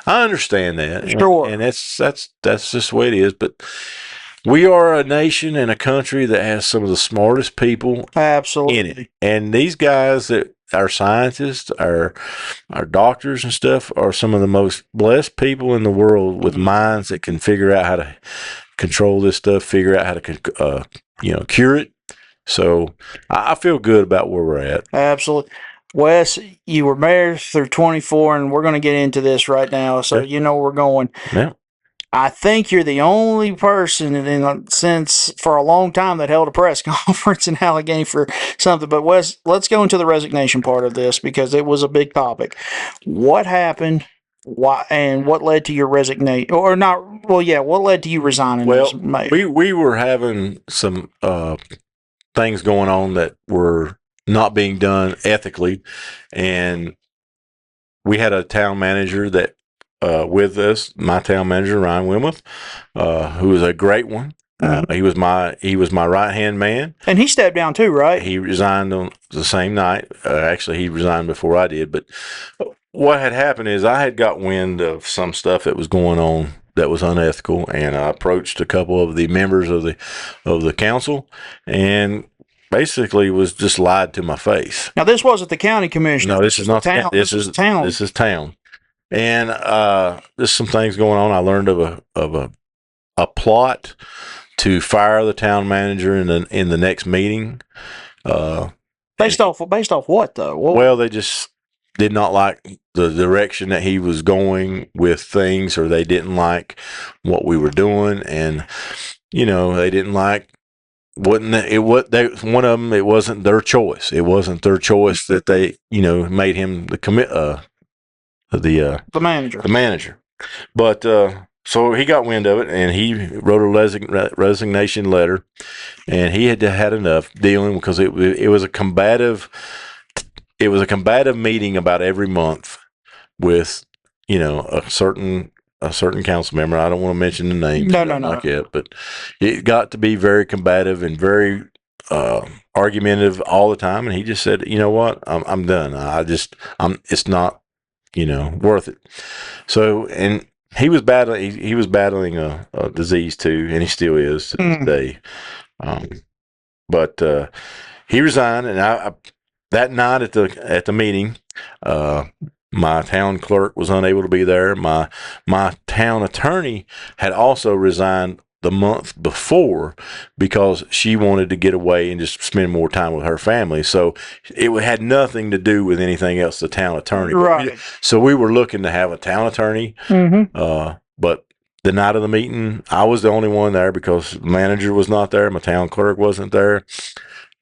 I understand that. Sure. And that's just the way it is. But we are a nation and a country that has some of the smartest people in it. And these guys that our scientists, our doctors and stuff are some of the most blessed people in the world with minds that can figure out how to control this stuff, figure out how to, cure it. So I feel good about where we're at. Absolutely. Wes, you were married through 24, and we're going to get into this right now. So we're going. Yeah. I think you're the only person since for a long time that held a press conference in Alleghany for something. But Wes, let's go into the resignation part of this because it was a big topic. What happened? Why and what led to your resignation? Or not? Well, yeah. What led to you resigning? Well, we were having some things going on that were not being done ethically, and we had a town manager that. With us, my town manager Ryan Wilmoth, who was a great one. He was my right hand man, and he stepped down too, right? He resigned on the same night. Actually, he resigned before I did. But what had happened is I had got wind of some stuff that was going on that was unethical, and I approached a couple of the members of the council, and basically was just lied to my face. Now, this wasn't the county commissioner. No, this is not town. This is town. This is town. And there's some things going on. I learned of a plot to fire the town manager in the next meeting. Based off what though? Well, they just did not like the direction that he was going with things, or they didn't like what we were doing, and they didn't like. One of them. It wasn't their choice. It wasn't their choice that they made him the manager. But so he got wind of it, and he wrote a resignation letter, and he had enough dealing because it was a combative meeting about every month with a certain council member. I don't want to mention the name. Like it, but it got to be very combative and very argumentative all the time, and he just said, you know what, I'm done. It's not worth it. So, and he was battling a disease too, and he still is to this day. But he resigned, and I that night at the meeting, my town clerk was unable to be there. My town attorney had also resigned the month before because she wanted to get away and just spend more time with her family. So it had nothing to do with anything else, the town attorney. Right. So we were looking to have a town attorney. But the night of the meeting, I was the only one there because the manager was not there. My town clerk wasn't there.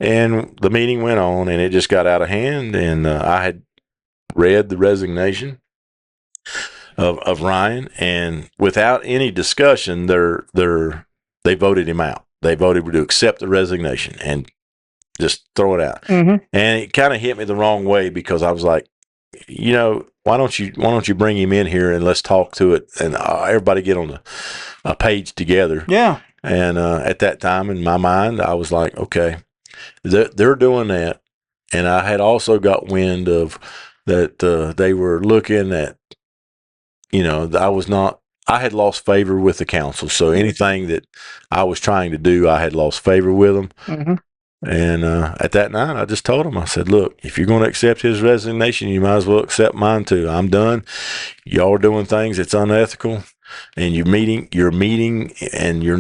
And the meeting went on, and it just got out of hand. And I had read the resignation of Ryan, and without any discussion, they voted him out. They voted to accept the resignation and just throw it out. And it kind of hit me the wrong way because I was like, why don't you bring him in here and let's talk to it and everybody get on a page together. Yeah. And at that time in my mind, I was like, okay, they're doing that. And I had also got wind of that they were looking at, I had lost favor with the council. So anything that I was trying to do, I had lost favor with them. And at that night, I just told him, I said, look, if you're going to accept his resignation, you might as well accept mine too. I'm done. Y'all are doing things that's unethical, and you're meeting, and you're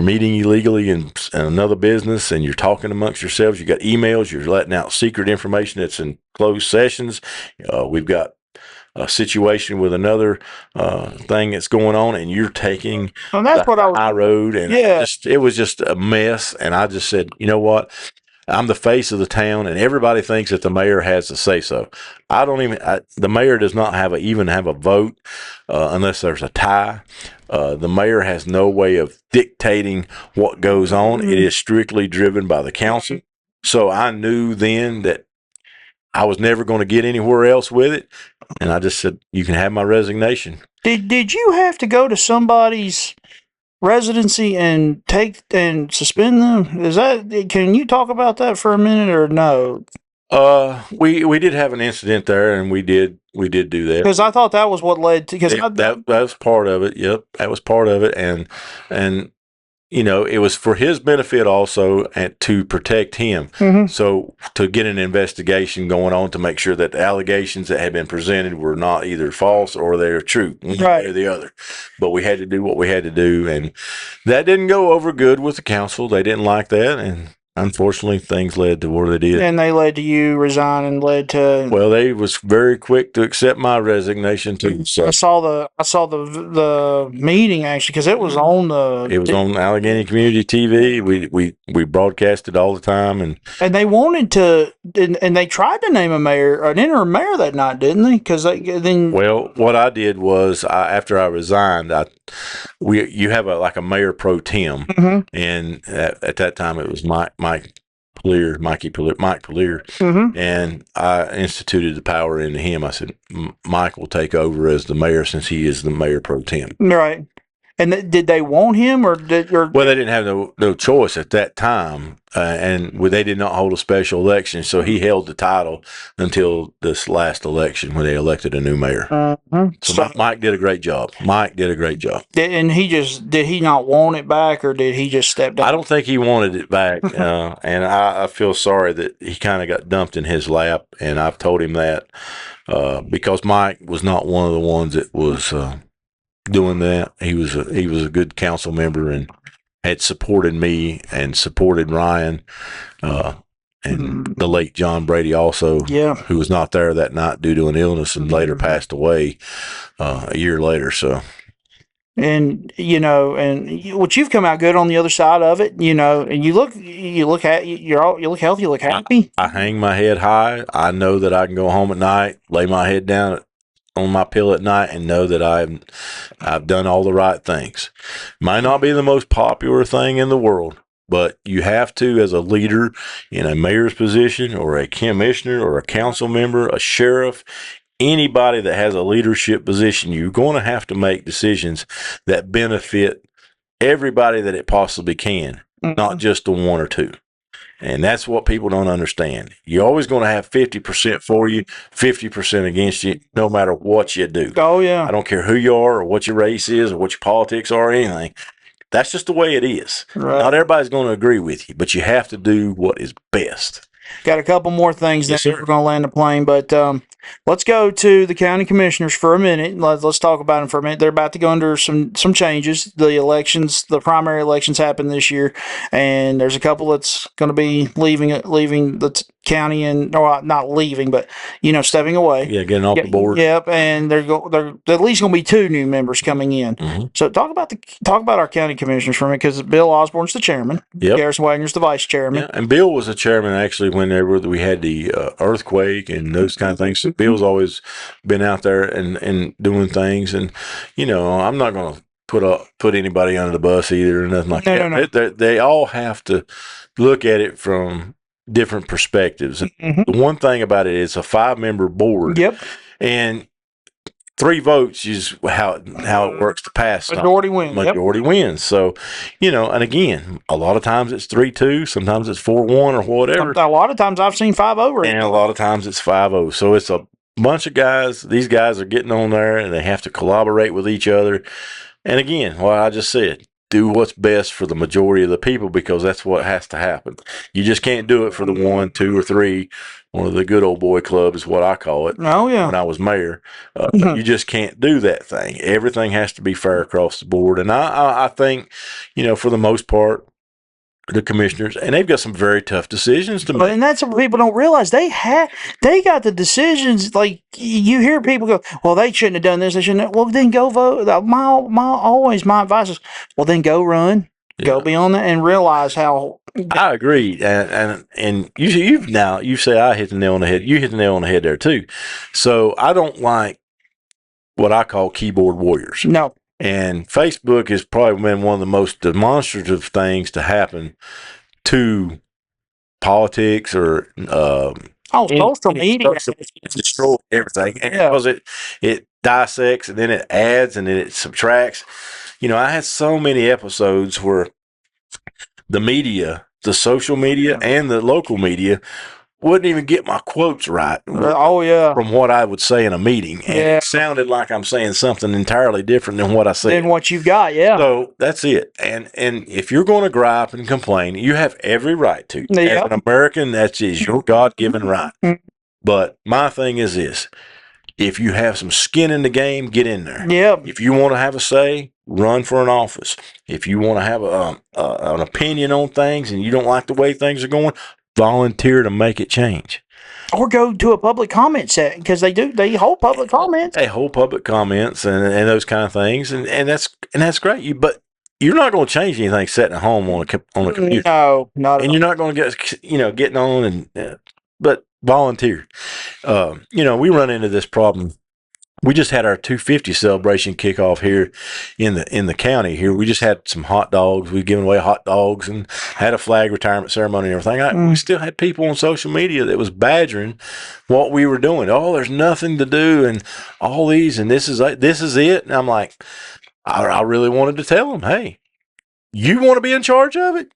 meeting illegally in another business, and you're talking amongst yourselves. You got emails. You're letting out secret information that's in closed sessions. We've got a situation with another thing that's going on, and you're taking the high road, and it was just a mess. And I just said, you know what? I'm the face of the town, and everybody thinks that the mayor has to say so. The mayor does not even have a vote unless there's a tie. The mayor has no way of dictating what goes on. It is strictly driven by the council. So I knew then that I was never going to get anywhere else with it. And I just said, you can have my resignation. Did you have to go to somebody's residency and suspend them? Can you talk about that for a minute or no? We did have an incident there, and we did do that. Because I thought that was what led to, that was part of it. Yep. That was part of it. And it was for his benefit also, and to protect him. So to get an investigation going on to make sure that the allegations that had been presented were not either false or they're true, one way or the other. But we had to do what we had to do, and that didn't go over good with the council. They didn't like that, and unfortunately, things led to where they did. And they led to you resigning, Well, they was very quick to accept my resignation too. So I saw the meeting actually, because it was on Alleghany Community TV. We broadcast it all the time, and they wanted to, and they tried to name an interim mayor that night, didn't they? Well, what I did was after I resigned, you have a mayor pro tem, and at that time it was Mike Polier, and I instituted the power into him. I said, Mike will take over as the mayor since he is the mayor pro tem. Right. And did they want him, well, they didn't have no choice at that time, and they did not hold a special election, so he held the title until this last election when they elected a new mayor. So Mike did a great job. And did he not want it back, or did he just step down? I don't think he wanted it back, and I feel sorry that he kind of got dumped in his lap, and I've told him that because Mike was not one of the ones that was doing that. He was a good council member and had supported me and supported Ryan, and the late John Brady also, who was not there that night due to an illness and later passed away a year later. So, and you've come out good on the other side of it, and you look healthy, you look happy. I hang my head high. I know that I can go home at night, lay my head down on my pillow at night, and know that I've done all the right things. Might not be the most popular thing in the world, but you have to, as a leader in a mayor's position or a commissioner or a council member, a sheriff, anybody that has a leadership position, you're going to have to make decisions that benefit everybody that it possibly can, not just the one or two. And that's what people don't understand. You're always going to have 50% for you, 50% against you, no matter what you do. Oh, yeah. I don't care who you are or what your race is or what your politics are or anything. That's just the way it is. Right. Not everybody's going to agree with you, but you have to do what is best. Got a couple more things Yes, then sir. if we're going to land the plane, but let's go to the county commissioners for a minute. Let's talk about them for a minute. They're about to go under some changes. The elections, the primary elections happen this year, and there's a couple that's going to be leaving the county and not leaving, but stepping away. Yeah, getting off the board. Yep, and they're at least going to be 2 new members coming in. Mhm. So talk about our county commissioners for a minute, because Bill Osborne's the chairman. Yep. Garrison Wagner's the vice chairman. Yeah, and Bill was a chairman actually whenever we had the earthquake and those kind of things. So Bill's always been out there and doing things. And I'm not going to put anybody under the bus either or nothing like that. No. They all have to look at it from different perspectives. The one thing about it is a 5-member board. Yep. And 3 votes is how it works to pass. Majority wins. Majority wins. So, and again, a lot of times it's 3-2, sometimes it's 4-1 or whatever. A lot of times I've seen 5-0. And a lot of times it's 5-0. So it's a bunch of guys. These guys are getting on there and they have to collaborate with each other. And again, what I just said, do what's best for the majority of the people, because that's what has to happen. You just can't do it for the 1, 2, or 3. One of the good old boy club is what I call it. Oh, yeah. When I was mayor. You just can't do that thing. Everything has to be fair across the board. And I think, for the most part, the commissioners, and they've got some very tough decisions to make. And that's what people don't realize. They got the decisions. Like, you hear people go, well, they shouldn't have done this. They shouldn't have. Well, then go vote. My advice is, well, then go run. Yeah. Go be on that and realize how. I agree, and you say I hit the nail on the head. You hit the nail on the head there too. So I don't like what I call keyboard warriors. No. And Facebook has probably been one of the most demonstrative things to happen to politics or social media. It's destroyed everything, and because it dissects and then it adds and then it subtracts. I had so many episodes where the media, the social media, and the local media wouldn't even get my quotes right. Oh, yeah. From what I would say in a meeting. And it sounded like I'm saying something entirely different than what I said. Than what you've got, yeah. So that's it. And if you're going to gripe and complain, you have every right to. As an American, that is your God-given right. But my thing is this. If you have some skin in the game, get in there. Yep. If you want to have a say, run for an office. If you want to have an opinion on things and you don't like the way things are going, volunteer to make it change. Or go to a public comment set, because they hold public comments. They hold public comments and those kind of things, and that's great. But you're not going to change anything sitting at home on a computer. No, not at all. And you're not going to get getting on but volunteer. We run into this problem. We just had our 250 celebration kickoff here in the county here. We just had some hot dogs. We've given away hot dogs and had a flag retirement ceremony and everything. We still had people on social media that was badgering what we were doing. Oh, there's nothing to do and all these and this is it. And I'm like, I really wanted to tell them, hey, you want to be in charge of it?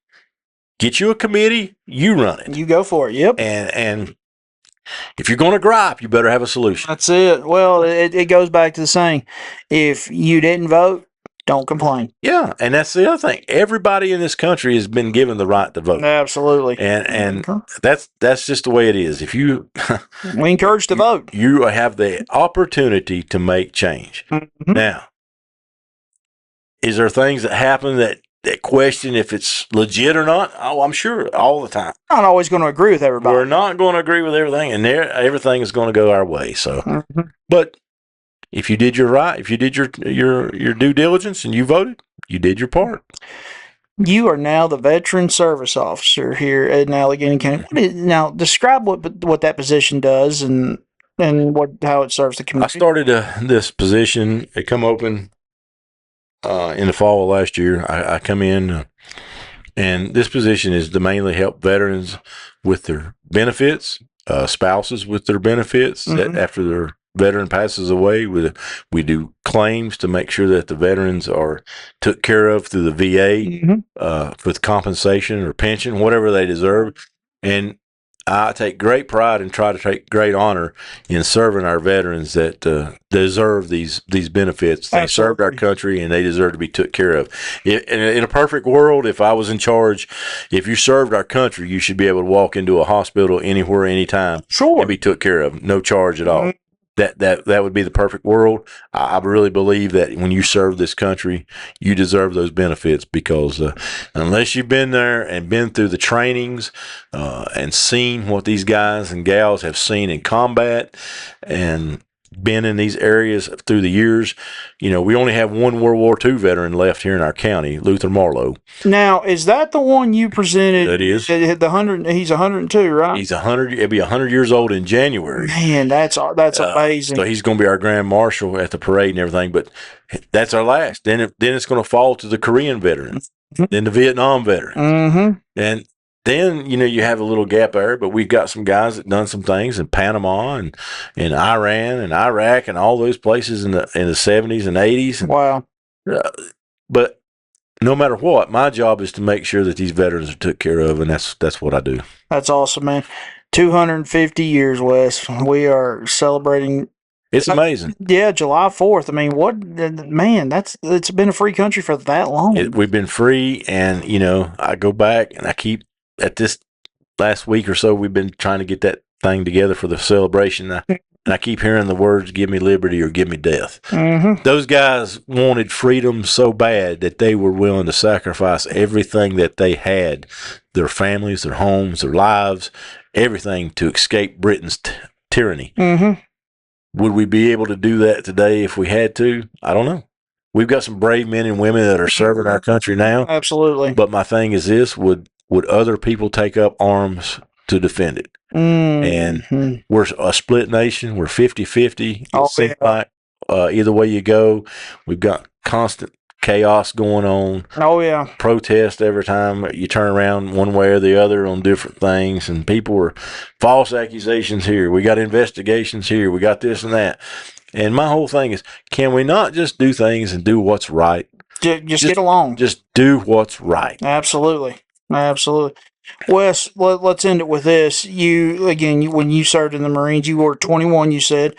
Get you a committee. You run it. You go for it. Yep. And if you're going to gripe, you better have a solution. That's it. Well, it goes back to the saying, if you didn't vote, don't complain. Yeah, and that's the other thing. Everybody in this country has been given the right to vote. Absolutely. And that's just the way it is. If you we encourage to vote. You have the opportunity to make change. Mm-hmm. Now, is there things that happen that question if it's legit or not? Oh, I'm sure all the time. Not always going to agree with everybody. We're not going to agree with everything, and everything is going to go our way. So, but if you did if you did your due diligence and you voted, you did your part. You are now the veteran service officer here in Alleghany County. Now, describe what that position does and how it serves the community. I started this position. It come open in the fall of last year. I come in, and this position is to mainly help veterans with their benefits, spouses with their benefits. After their veteran passes away, we do claims to make sure that the veterans are took care of through the VA with compensation or pension, whatever they deserve. And I take great pride and try to take great honor in serving our veterans that deserve these benefits. They served our country and they deserve to be took care of. In a perfect world, if I was in charge, if you served our country, you should be able to walk into a hospital anywhere, anytime, Sure. and be took care of, no charge at all. That would be the perfect world. I really believe that when you serve this country, you deserve those benefits because unless you've been there and been through the trainings and seen what these guys and gals have seen in combat and been in these areas through the years, we only have one World War II veteran left here in our county, Luther Marlowe. Now, is that the one you presented? That is. The 100. He's 102, right? He's 100. He'll be 100 years old in January. Man, that's amazing. So he's going to be our grand marshal at the parade and everything. But that's our last. Then it's going to fall to the Korean veterans, then the Vietnam veterans, and then you have a little gap there. But we've got some guys that done some things in Panama and in Iran and Iraq and all those places in the 70s and 80s. Wow. But no matter what, my job is to make sure that these veterans are took care of, and that's what I do. That's awesome, man. 250 years, Wes. We are celebrating. It's amazing. Yeah, July 4th. I mean, it's been a free country for that long. We've been free, and I go back and I keep at this last week or so. We've been trying to get that thing together for the celebration. And I keep hearing the words, give me liberty or give me death. Those guys wanted freedom so bad that they were willing to sacrifice everything that they had, their families, their homes, their lives, everything to escape Britain's tyranny. Would we be able to do that today if we had to? I don't know. We've got some brave men and women that are serving our country now. Absolutely. But my thing is this, would other people take up arms to defend it? And we're a split nation. We're 50-50. It seems like either way you go, we've got constant chaos going on. Oh, yeah. Protest every time you turn around one way or the other on different things. And people are false accusations here. We got investigations here. We got this and that. And my whole thing is, can we not just do things and do what's right? Just get along. Just do what's right. Absolutely. Wes, let's end it with this. When you served in the Marines, you were 21, you said.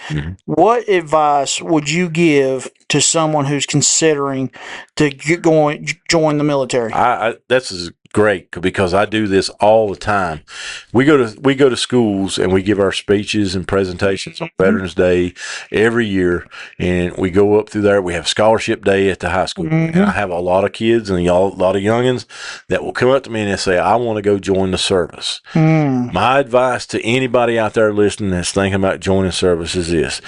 What advice would you give to someone who's considering to join the military? That's great because I do this all the time. We go to schools and we give our speeches and presentations on Veterans Day every year, and we go up through there. We have scholarship day at the high school, and I have a lot of kids and a lot of youngins that will come up to me and they say, I want to go join the service. My advice to anybody out there listening that's thinking about joining service is this: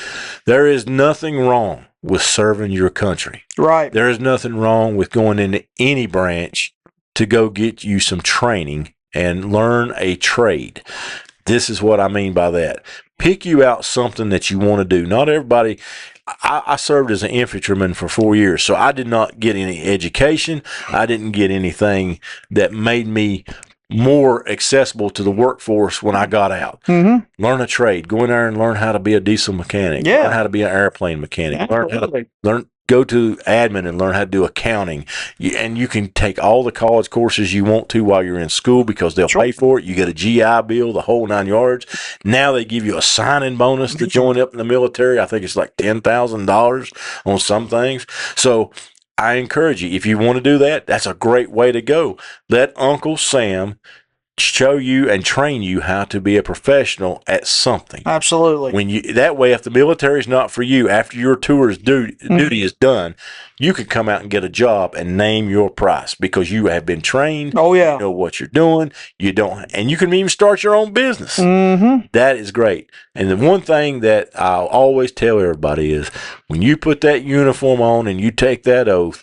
there is nothing wrong with serving your country. Right. There is nothing wrong with going into any branch to go get you some training and learn a trade. This is what I mean by that. Pick you out something that you want to do. Not everybody. I served as an infantryman for 4 years, so I did not get any education. I didn't get anything that made me more accessible to the workforce when I got out. Learn a trade. Go in there and learn how to be a diesel mechanic. Yeah. Learn how to be an airplane mechanic. Absolutely. Go to admin and learn how to do accounting. And you can take all the college courses you want to while you're in school because they'll pay for it. You get a GI Bill, the whole 9 yards. Now they give you a signing bonus to join up in the military. I think it's like $10,000 on some things. So I encourage you, if you want to do that, that's a great way to go. Let Uncle Sam show you and train you how to be a professional at something. Absolutely. That way, if the military is not for you, after your tour's duty is done, you can come out and get a job and name your price because you have been trained. Oh, yeah. You know what you're doing. And you can even start your own business. That is great. And the one thing that I'll always tell everybody is when you put that uniform on and you take that oath,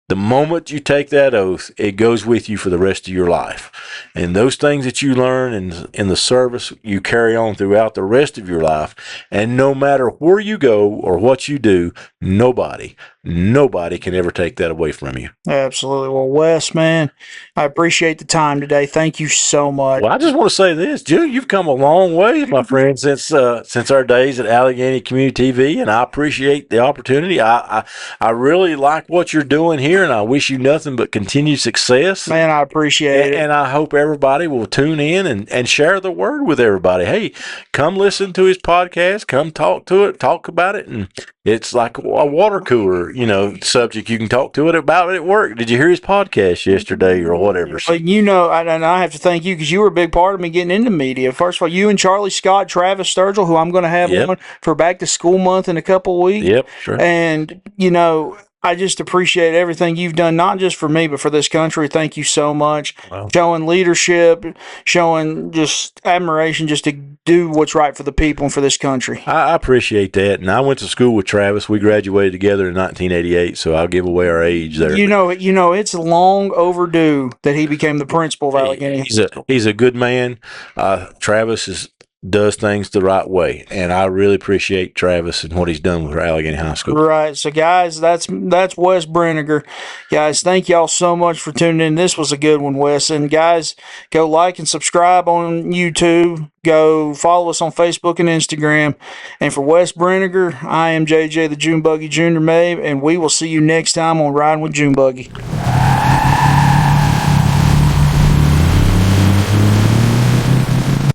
the moment you take that oath, it goes with you for the rest of your life. And those things that you learn in the service, you carry on throughout the rest of your life. And no matter where you go or what you do, nobody Nobody can ever take that away from you. Absolutely. Well, Wes, man, I appreciate the time today. Thank you so much. Well, I just want to say this, June. You've come a long way, my friend, since our days at Alleghany Community TV, and I appreciate the opportunity. I really like what you're doing here, and I wish you nothing but continued success. Man, I appreciate it. And I hope everybody will tune in and share the word with everybody. Hey, come listen to his podcast. Come talk to it, talk about it, and it's like a water cooler, subject. You can talk to it about it at work. Did you hear his podcast yesterday or whatever? Well, and I have to thank you because you were a big part of me getting into media. First of all, you and Charlie Scott, Travis Sturgill, who I'm going to have on for back to school month in a couple of weeks. Yep, sure. And, I just appreciate everything you've done, not just for me, but for this country. Thank you so much. Wow. Showing leadership, showing just admiration just to do what's right for the people and for this country. I appreciate that. And I went to school with Travis. We graduated together in 1988, so I'll give away our age there. It's long overdue that he became the principal of Alleghany. He's a good man. Travis does things the right way, and I really appreciate Travis and what he's done with Alleghany High School. Right. So, guys, that's Wes Brinegar. Guys, thank y'all so much for tuning in. This was a good one, Wes. And, guys, go like and subscribe on YouTube. Go follow us on Facebook and Instagram. And for Wes Brinegar, I am JJ the Junebuggy Junior Mabe, and we will see you next time on Riding with Junebuggy.